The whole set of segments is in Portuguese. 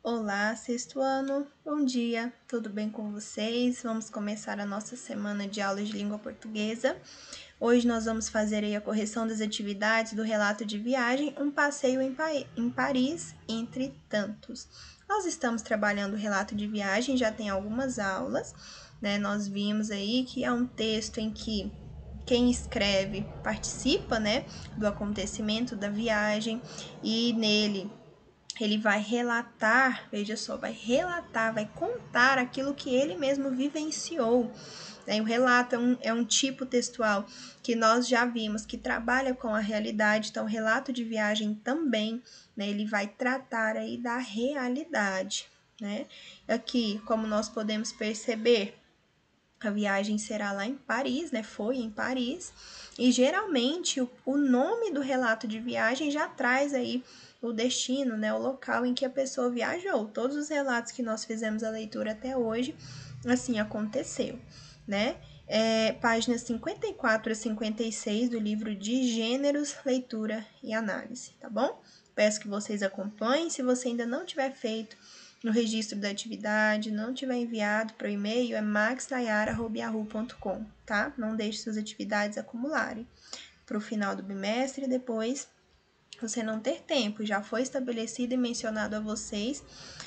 Olá, sexto ano, bom dia, tudo bem com vocês? Vamos começar a nossa semana de aulas de língua portuguesa. Hoje nós vamos fazer aí a correção das atividades do relato de viagem, um passeio em Paris, entre tantos. Nós estamos trabalhando o relato de viagem, já tem algumas aulas, né? Nós vimos aí que é um texto em que quem escreve participa, né, do acontecimento da viagem e nele ele vai relatar, veja só, vai contar aquilo que ele mesmo vivenciou. O relato é um tipo textual que nós já vimos que trabalha com a realidade, então o relato de viagem também, né, ele vai tratar aí da realidade, né? Aqui, como nós podemos perceber, a viagem será lá em Paris, né? Foi em Paris. E geralmente o nome do relato de viagem já traz aí o destino, né? O local em que a pessoa viajou. Todos os relatos que nós fizemos a leitura até hoje, assim aconteceu, né? Páginas 54 a 56 do livro de Gêneros, Leitura e Análise, tá bom? Peço que vocês acompanhem. Se você ainda não tiver feito no registro da atividade, não tiver enviado para o e-mail, é maxnayara@yahoo.com, tá? Não deixe suas atividades acumularem para o final do bimestre e depois você não ter tempo. Já foi estabelecido e mencionado a vocês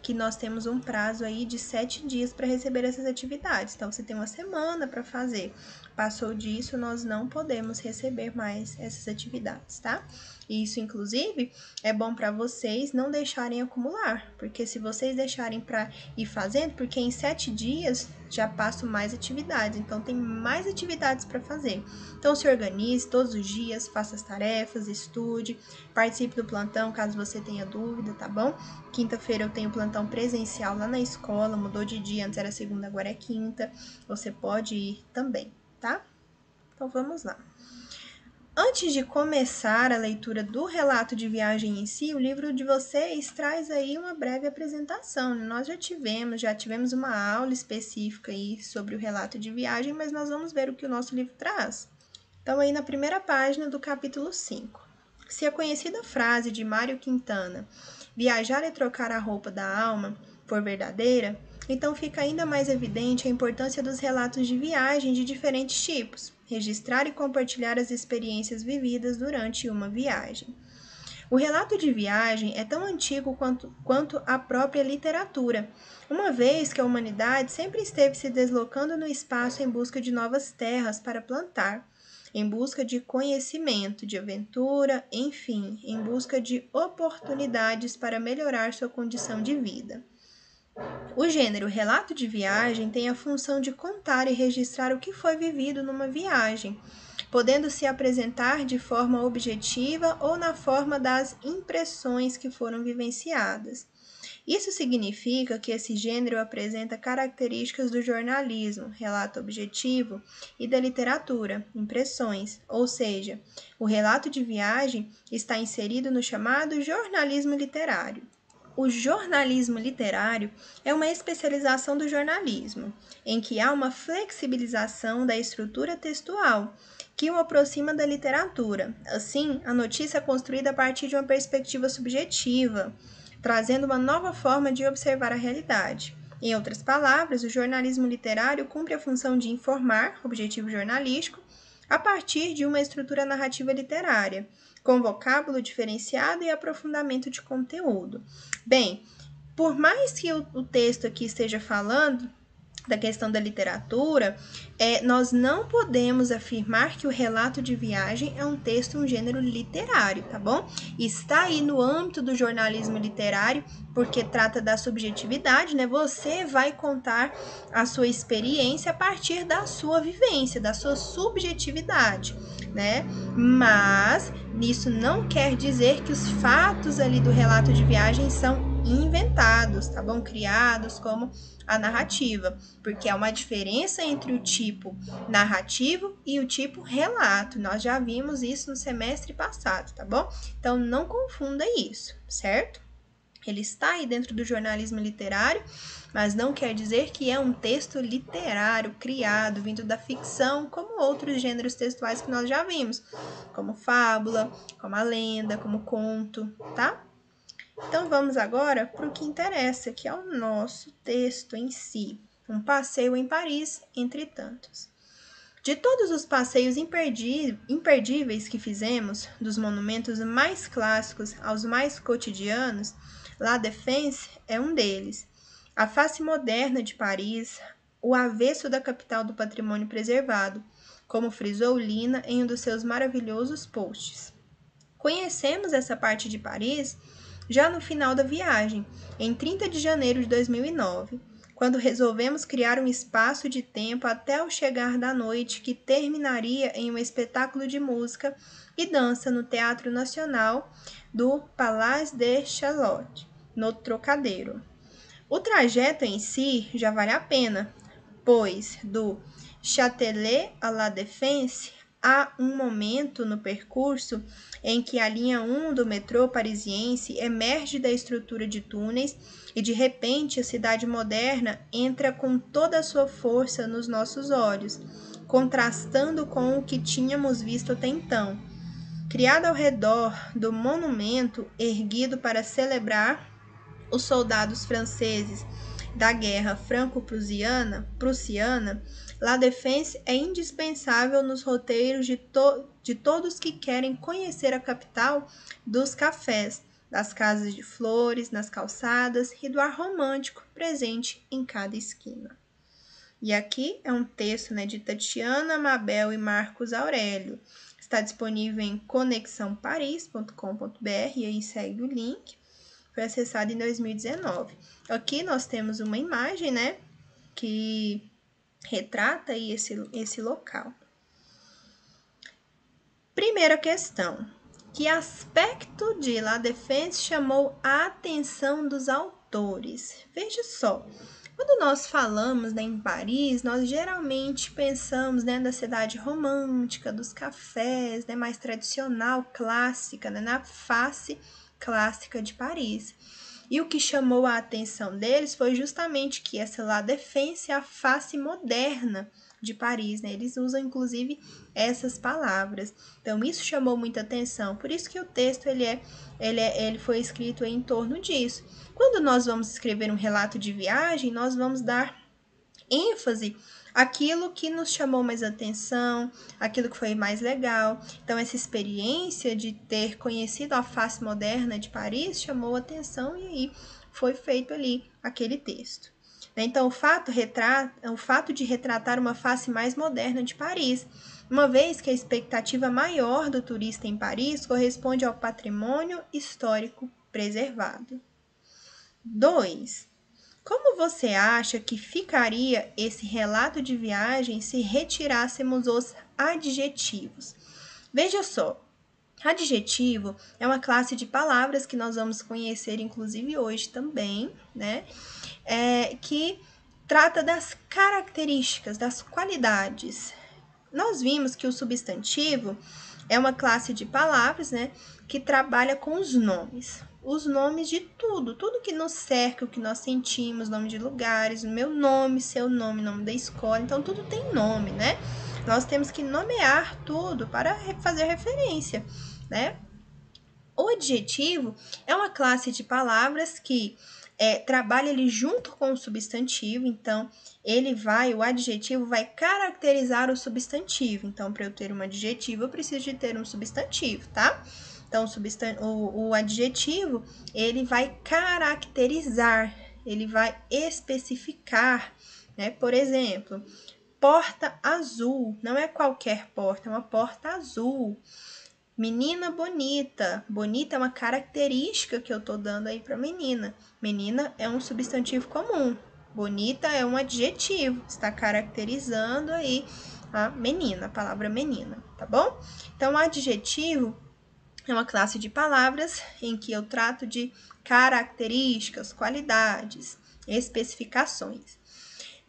que nós temos um prazo aí de 7 dias para receber essas atividades. Então, você tem uma semana para fazer. Passou disso, nós não podemos receber mais essas atividades, tá? Isso, inclusive, é bom para vocês não deixarem acumular, porque se vocês deixarem para ir fazendo, porque em 7 dias já passo mais atividades, então tem mais atividades para fazer. Então, se organize todos os dias, faça as tarefas, estude, participe do plantão caso você tenha dúvida, tá bom? Quinta-feira eu tenho plantão presencial lá na escola, mudou de dia, antes era segunda, agora é quinta. Você pode ir também, tá? Então vamos lá. Antes de começar a leitura do relato de viagem em si, o livro de vocês traz aí uma breve apresentação. Nós já tivemos uma aula específica aí sobre o relato de viagem, mas nós vamos ver o que o nosso livro traz. Então, aí na primeira página do capítulo 5. Se a conhecida frase de Mário Quintana, viajar é trocar a roupa da alma, for verdadeira, então fica ainda mais evidente a importância dos relatos de viagem de diferentes tipos, registrar e compartilhar as experiências vividas durante uma viagem. O relato de viagem é tão antigo quanto a própria literatura, uma vez que a humanidade sempre esteve se deslocando no espaço em busca de novas terras para plantar, em busca de conhecimento, de aventura, enfim, em busca de oportunidades para melhorar sua condição de vida. O gênero relato de viagem tem a função de contar e registrar o que foi vivido numa viagem, podendo se apresentar de forma objetiva ou na forma das impressões que foram vivenciadas. Isso significa que esse gênero apresenta características do jornalismo, relato objetivo, e da literatura, impressões, ou seja, o relato de viagem está inserido no chamado jornalismo literário. O jornalismo literário é uma especialização do jornalismo, em que há uma flexibilização da estrutura textual, que o aproxima da literatura. Assim, a notícia é construída a partir de uma perspectiva subjetiva, trazendo uma nova forma de observar a realidade. Em outras palavras, o jornalismo literário cumpre a função de informar, objetivo jornalístico, a partir de uma estrutura narrativa literária, com vocábulo diferenciado e aprofundamento de conteúdo. Bem, por mais que o texto aqui esteja falando da questão da literatura, nós não podemos afirmar que o relato de viagem é um texto, um gênero literário, tá bom? Está aí no âmbito do jornalismo literário, porque trata da subjetividade, né? Você vai contar a sua experiência a partir da sua vivência, da sua subjetividade, né? Mas isso não quer dizer que os fatos ali do relato de viagem são inventados, tá bom? Criados como a narrativa, porque há uma diferença entre o tipo narrativo e o tipo relato. Nós já vimos isso no semestre passado, tá bom? Então não confunda isso, certo? Ele está aí dentro do jornalismo literário, mas não quer dizer que é um texto literário criado, vindo da ficção, como outros gêneros textuais que nós já vimos, como fábula, como a lenda, como conto, tá? Então, vamos agora para o que interessa, que é o nosso texto em si. Um passeio em Paris, entre tantos. De todos os passeios imperdíveis que fizemos, dos monumentos mais clássicos aos mais cotidianos, La Défense é um deles. A face moderna de Paris, o avesso da capital do patrimônio preservado, como frisou Lina em um dos seus maravilhosos posts. Conhecemos essa parte de Paris já no final da viagem, em 30 de janeiro de 2009, quando resolvemos criar um espaço de tempo até o chegar da noite que terminaria em um espetáculo de música e dança no Teatro Nacional do Palais de Charlotte, no Trocadero. O trajeto em si já vale a pena, pois do Châtelet à La Défense há um momento no percurso em que a linha 1 do metrô parisiense emerge da estrutura de túneis e de repente a cidade moderna entra com toda a sua força nos nossos olhos, contrastando com o que tínhamos visto até então. Criado ao redor do monumento erguido para celebrar os soldados franceses da Guerra Franco-Prussiana, La Défense é indispensável nos roteiros de todos que querem conhecer a capital dos cafés, das casas de flores, nas calçadas e do ar romântico presente em cada esquina. E aqui é um texto, de Tatiana, Mabel e Marcos Aurélio. Está disponível em conexãoparis.com.br e aí segue o link. Foi acessado em 2019. Aqui nós temos uma imagem, que retrata aí esse local. Primeira questão. Que aspecto de La Défense chamou a atenção dos autores? Veja só, quando nós falamos em Paris, nós geralmente pensamos da cidade romântica, dos cafés, mais tradicional, clássica, na face clássica de Paris. E o que chamou a atenção deles foi justamente que essa La Défense é a face moderna de Paris, Eles usam, inclusive, essas palavras. Então, isso chamou muita atenção. Por isso que o texto, ele foi escrito em torno disso. Quando nós vamos escrever um relato de viagem, nós vamos dar ênfase àquilo que nos chamou mais atenção, aquilo que foi mais legal. Então, essa experiência de ter conhecido a face moderna de Paris chamou atenção e aí foi feito ali aquele texto. Então, o fato de retratar uma face mais moderna de Paris, uma vez que a expectativa maior do turista em Paris corresponde ao patrimônio histórico preservado. 2. Como você acha que ficaria esse relato de viagem se retirássemos os adjetivos? Veja só, adjetivo é uma classe de palavras que nós vamos conhecer, inclusive hoje também, que trata das características, das qualidades. Nós vimos que o substantivo é uma classe de palavras, que trabalha com os nomes de tudo que nos cerca, o que nós sentimos, nome de lugares, o meu nome, seu nome, nome da escola, então tudo tem nome, Nós temos que nomear tudo para fazer referência, O adjetivo é uma classe de palavras que trabalha ele junto com o substantivo, então o adjetivo vai caracterizar o substantivo. Então, para eu ter um adjetivo, eu preciso de ter um substantivo, tá? Então, o adjetivo, ele vai caracterizar, ele vai especificar, Por exemplo, porta azul, não é qualquer porta, é uma porta azul. Menina bonita. Bonita é uma característica que eu tô dando aí para menina. Menina é um substantivo comum. Bonita é um adjetivo. Está caracterizando aí a menina, a palavra menina, tá bom? Então, adjetivo é uma classe de palavras em que eu trato de características, qualidades, especificações.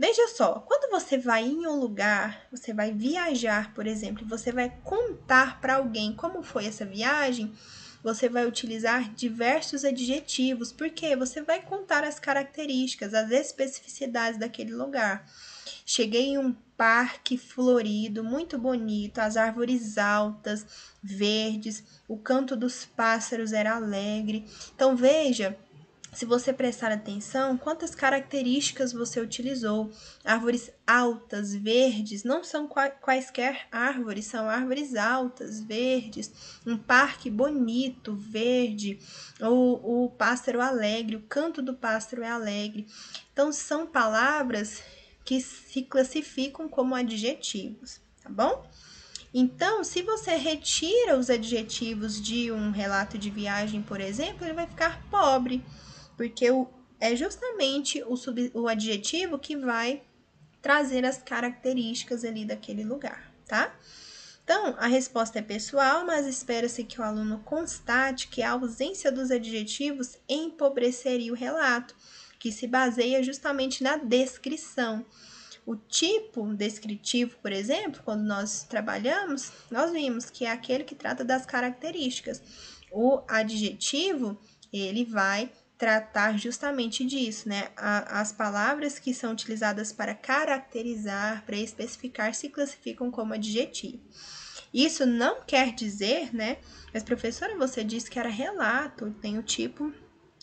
Veja só, quando você vai em um lugar, você vai viajar, por exemplo, você vai contar para alguém como foi essa viagem, você vai utilizar diversos adjetivos, porque você vai contar as características, as especificidades daquele lugar. Cheguei em um parque florido, muito bonito, as árvores altas, verdes, o canto dos pássaros era alegre. Então, veja, se você prestar atenção, quantas características você utilizou. Árvores altas, verdes, não são quaisquer árvores, são árvores altas, verdes, um parque bonito, verde, o pássaro alegre, o canto do pássaro é alegre. Então, são palavras que se classificam como adjetivos, tá bom? Então, se você retira os adjetivos de um relato de viagem, por exemplo, ele vai ficar pobre, porque é justamente o adjetivo que vai trazer as características ali daquele lugar, tá? Então, a resposta é pessoal, mas espera-se que o aluno constate que a ausência dos adjetivos empobreceria o relato, que se baseia justamente na descrição. O tipo descritivo, por exemplo, quando nós trabalhamos, nós vimos que é aquele que trata das características. O adjetivo, ele vai tratar justamente disso, né? As palavras que são utilizadas para caracterizar, para especificar, se classificam como adjetivo. Isso não quer dizer, né? Mas, professora, você disse que era relato, tem o tipo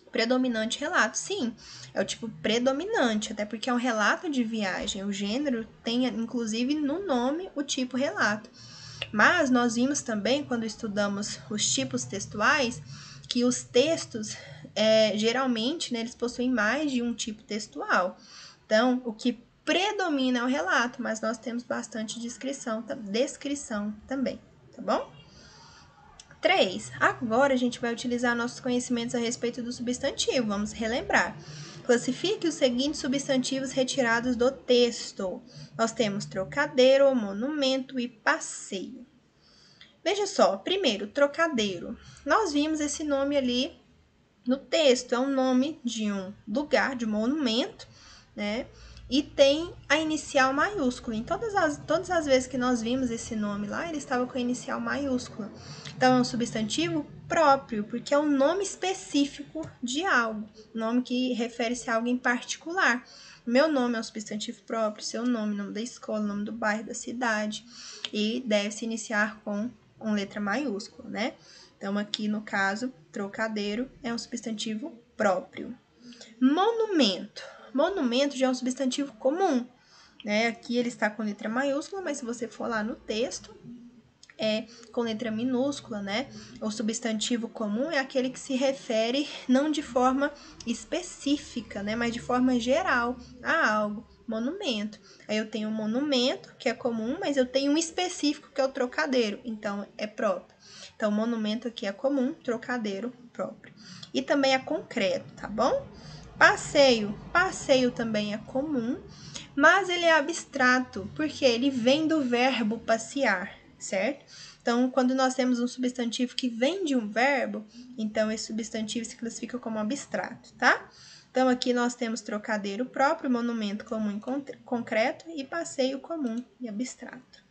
predominante relato. Sim, é o tipo predominante, até porque é um relato de viagem. O gênero tem, inclusive, no nome o tipo relato. Mas nós vimos também, quando estudamos os tipos textuais, que os textos, geralmente, né, eles possuem mais de um tipo textual. Então, o que predomina é o relato, mas nós temos bastante descrição também, tá bom? 3. Agora a gente vai utilizar nossos conhecimentos a respeito do substantivo. Vamos relembrar. Classifique os seguintes substantivos retirados do texto. Nós temos trocadeiro, monumento e passeio. Veja só, primeiro, trocadeiro. Nós vimos esse nome ali no texto. É um nome de um lugar, de um monumento, né? E tem a inicial maiúscula. Em todas as vezes que nós vimos esse nome lá, ele estava com a inicial maiúscula. Então, é um substantivo próprio, porque é um nome específico de algo, nome que refere-se a algo em particular. Meu nome é um substantivo próprio, seu nome, nome da escola, nome do bairro, da cidade, e deve se iniciar com letra maiúscula, né? Então, aqui no caso, trocadeiro é um substantivo próprio. Monumento. Monumento já é um substantivo comum, né? Aqui ele está com letra maiúscula, mas se você for lá no texto, é com letra minúscula, né? O substantivo comum é aquele que se refere não de forma específica, né? Mas de forma geral a algo. Monumento. Aí eu tenho um monumento, que é comum, mas eu tenho um específico, que é o trocadeiro. Então, é próprio. Então, monumento aqui é comum, trocadeiro próprio. E também é concreto, tá bom? Passeio. Passeio também é comum, mas ele é abstrato, porque ele vem do verbo passear, certo? Então, quando nós temos um substantivo que vem de um verbo, então esse substantivo se classifica como abstrato, tá? Então, aqui nós temos trocadeiro próprio, monumento comum e concreto e passeio comum e abstrato.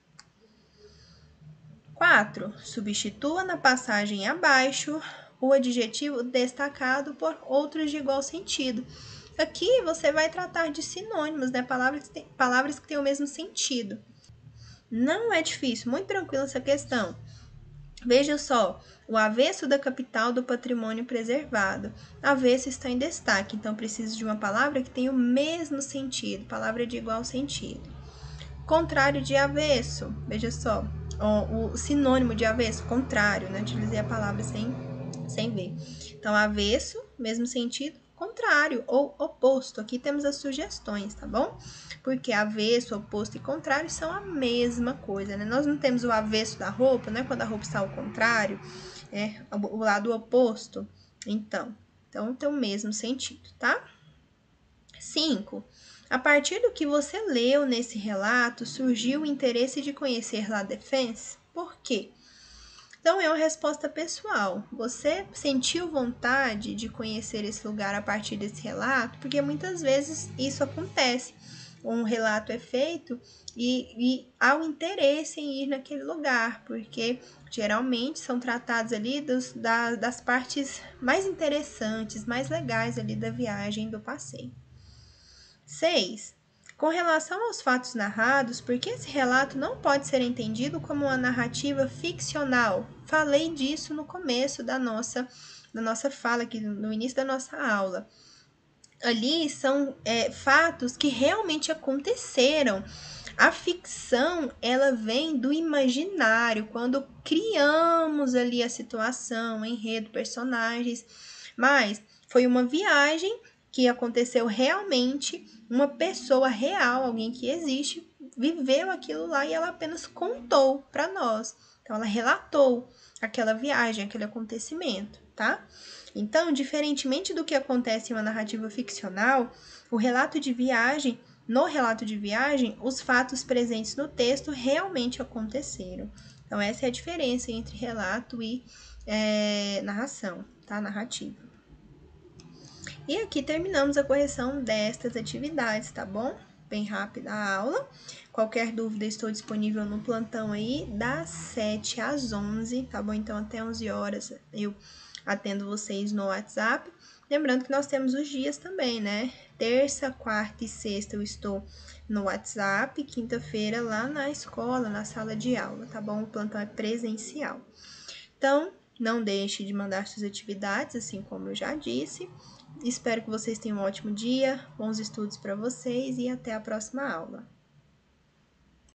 4. Substitua na passagem abaixo o adjetivo destacado por outros de igual sentido. Aqui você vai tratar de sinônimos, né? Palavras que têm o mesmo sentido. Não é difícil, muito tranquila essa questão. Veja só, o avesso da capital do patrimônio preservado. Avesso está em destaque, então preciso de uma palavra que tenha o mesmo sentido, palavra de igual sentido. Contrário de avesso, veja só, o sinônimo de avesso, contrário, né? Utilizei a palavra sem ver. Então, avesso, mesmo sentido, contrário ou oposto. Aqui temos as sugestões, tá bom? Porque avesso, oposto e contrário são a mesma coisa, né? Nós não temos o avesso da roupa, né? Quando a roupa está ao contrário, é o lado oposto. Então tem o mesmo sentido, tá? 5. A partir do que você leu nesse relato, surgiu o interesse de conhecer La Défense? Por quê? Então, é uma resposta pessoal. Você sentiu vontade de conhecer esse lugar a partir desse relato? Porque muitas vezes isso acontece. Um relato é feito e há o interesse em ir naquele lugar, porque geralmente são tratados ali das partes mais interessantes, mais legais ali da viagem, do passeio. 6. Com relação aos fatos narrados, por que esse relato não pode ser entendido como uma narrativa ficcional? Falei disso no começo da nossa fala, aqui no início da nossa aula. Ali são fatos que realmente aconteceram. A ficção, ela vem do imaginário, quando criamos ali a situação, enredo, personagens, mas foi uma viagem que aconteceu realmente, uma pessoa real, alguém que existe, viveu aquilo lá e ela apenas contou para nós. Então, ela relatou aquela viagem, aquele acontecimento, tá? Então, diferentemente do que acontece em uma narrativa ficcional, no relato de viagem, os fatos presentes no texto realmente aconteceram. Então, essa é a diferença entre relato e narração, tá? Narrativa. E aqui terminamos a correção destas atividades, tá bom? Bem rápida a aula. Qualquer dúvida, estou disponível no plantão aí das 7 às 11, tá bom? Então, até 11 horas eu atendo vocês no WhatsApp. Lembrando que nós temos os dias também, né? Terça, quarta e sexta eu estou no WhatsApp, quinta-feira lá na escola, na sala de aula, tá bom? O plantão é presencial. Então, não deixe de mandar suas atividades, assim como eu já disse. Espero que vocês tenham um ótimo dia, bons estudos para vocês e até a próxima aula.